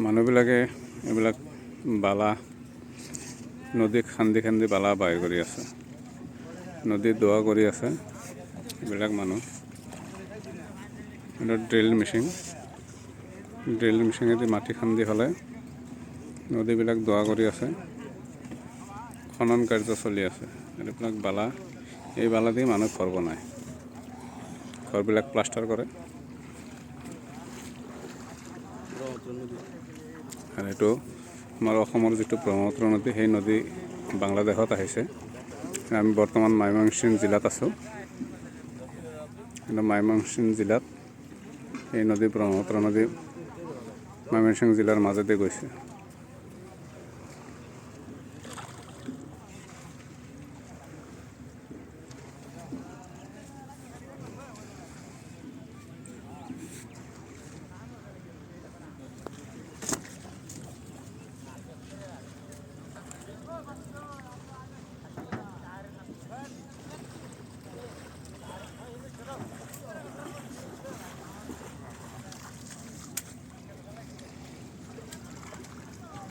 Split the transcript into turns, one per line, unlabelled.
মানুহবিলাকে এইবিলাক বালা নদী খান্দি খান্দি বালা বাই কৰি আছে, নদীত দোৱা কৰি আছে এইবিলাক মানুহ। এটা ড্ৰিল মেচিনেদি মাটি খান্দি পেলাই নদীবিলাক দোৱা কৰি আছে, খনন কাৰ্য চলি আছে। এইবিলাক বালা, এই বালা দি মানুহ ঘৰ বনায়, ঘৰবিলাক প্লাষ্টাৰ কৰে। আৰু এইটো আমাৰ অসমৰ যিটো ব্ৰহ্মপুত্ৰ নদী, সেই নদী বাংলাদেশত আহিছে। আমি বৰ্তমান মাইমশ্বিং জিলাত আছোঁ। কিন্তু মাইমশ্বিং জিলাত এই নদী ব্ৰহ্মপুত্ৰ নদী মাইমশ্বিং জিলাৰ মাজেদি গৈছে।